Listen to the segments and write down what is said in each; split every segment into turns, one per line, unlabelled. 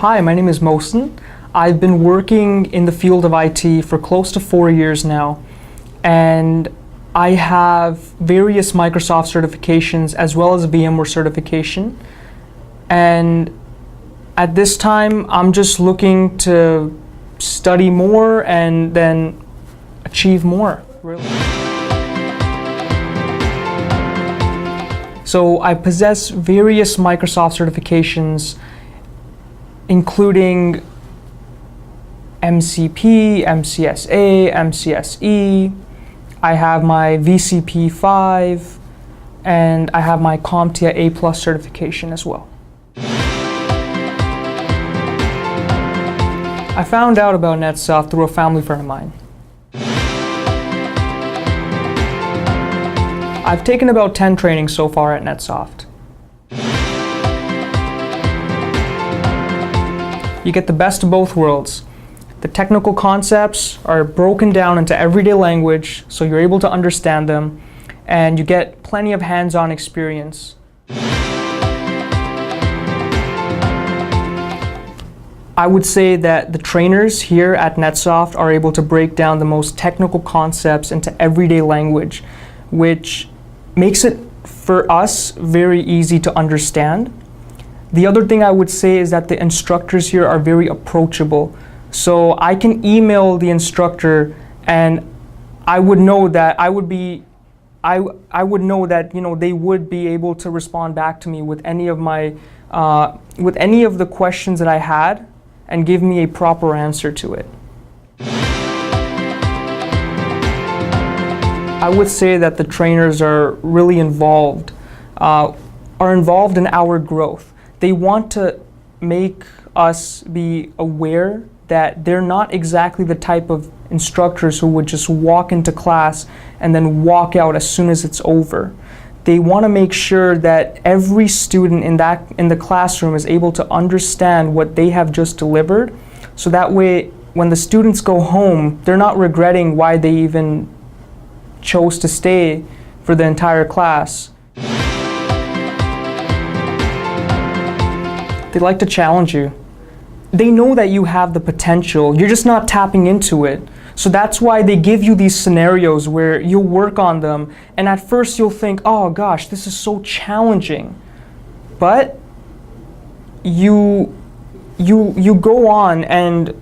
Hi, my name is Mohsin. I've been working in the field of IT for close to 4 years now, and I have various Microsoft certifications as well as a VMware certification. And at this time, I'm just looking to study more and then achieve more, really. So I possess various Microsoft certifications, including MCP, MCSA, MCSE. I have my VCP5, and I have my CompTIA A+ certification as well. I found out about NetSoft through a family friend of mine. I've taken about 10 trainings so far at NetSoft. You get the best of both worlds. The technical concepts are broken down into everyday language, so you're able to understand them, and you get plenty of hands-on experience. I would say that the trainers here at NetSoft are able to break down the most technical concepts into everyday language, which makes it, for us, very easy to understand. The other thing I would say is that the instructors here are very approachable. So I can email the instructor, and I would know that I would know that they would be able to respond back to me with any of my with any of the questions that I had, and give me a proper answer to it. I would say that the trainers are really involved in our growth. They want to make us be aware that they're not exactly the type of instructors who would just walk into class and then walk out as soon as it's over. They want to make sure that every student in the classroom is able to understand what they have just delivered, so that way when the students go home, they're not regretting why they even chose to stay for the entire class. They like to challenge you. They know that you have the potential, you're just not tapping into it. So that's why they give you these scenarios where you'll work on them, and at first you'll think, oh gosh, this is so challenging. But you go on and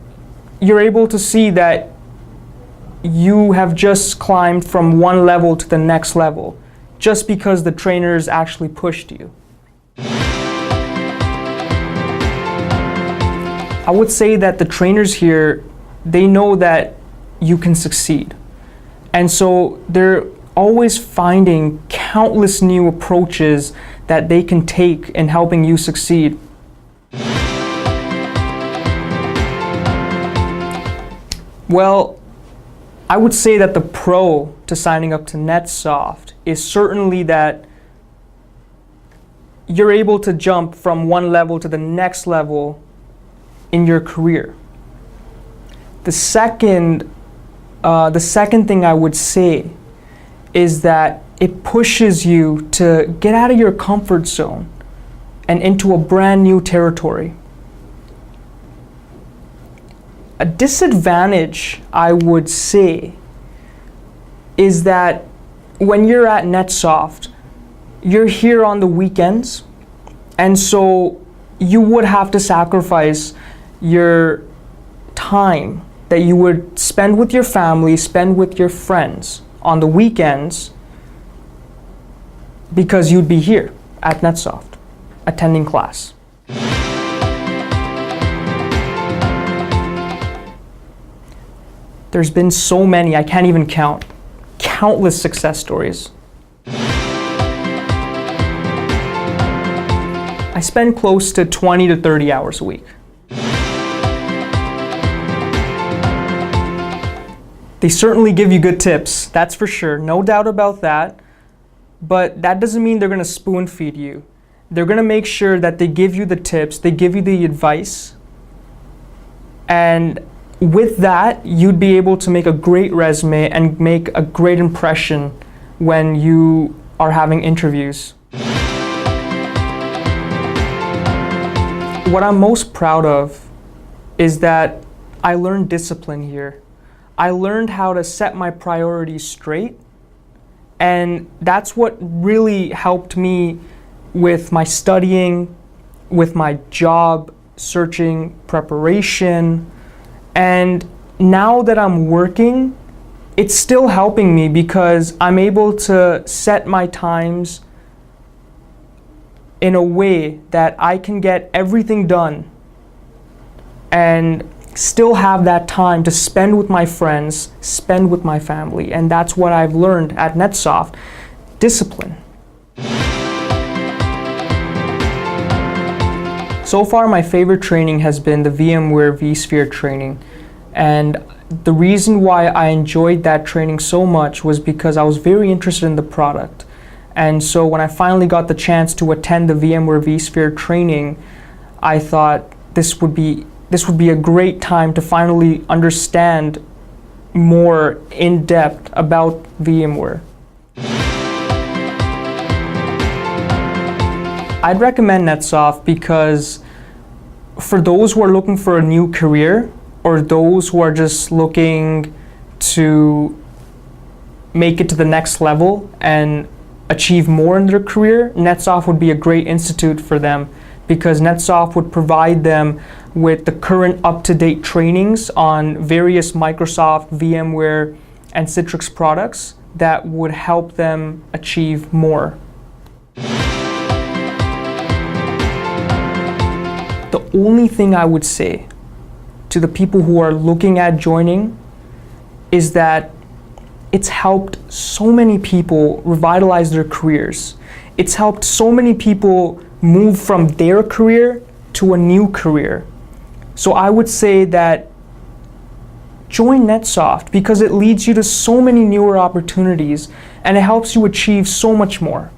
you're able to see that you have just climbed from one level to the next level, just because the trainers actually pushed you. I would say that the trainers here, they know that you can succeed. And so they're always finding countless new approaches that they can take in helping you succeed. Well, I would say that the pro to signing up to NetSoft is certainly that you're able to jump from one level to the next level in your career. The second thing I would say is that it pushes you to get out of your comfort zone and into a brand new territory. A disadvantage, I would say, is that when you're at NetSoft, you're here on the weekends, and so you would have to sacrifice your time that you would spend with your family, spend with your friends on the weekends, because you'd be here at NetSoft, attending class. There's been so many, I can't even count. Countless success stories. I spend close to 20 to 30 hours a week. They certainly give you good tips, that's for sure, no doubt about that. But that doesn't mean they're going to spoon feed you. They're going to make sure that they give you the tips, they give you the advice, and with that, you'd be able to make a great resume and make a great impression when you are having interviews. what I'm most proud of is that I learned discipline here. I learned how to set my priorities straight, and that's what really helped me with my studying, with my job searching preparation, and now that I'm working, it's still helping me because I'm able to set my times in a way that I can get everything done and still have that time to spend with my friends, spend with my family, and that's what I've learned at NetSoft: discipline. So far, my favorite training has been the VMware vSphere training, and the reason why I enjoyed that training so much was because I was very interested in the product. And so when I finally got the chance to attend the VMware vSphere training, I thought this would be a great time to finally understand more in depth about VMware. I'd recommend NetSoft because for those who are looking for a new career, or those who are just looking to make it to the next level and achieve more in their career, NetSoft would be a great institute for them, because NetSoft would provide them with the current up-to-date trainings on various Microsoft, VMware, and Citrix products that would help them achieve more. The only thing I would say to the people who are looking at joining is that it's helped so many people revitalize their careers. It's helped so many people move from their career to a new career. So I would say that join NetSoft because it leads you to so many newer opportunities and it helps you achieve so much more.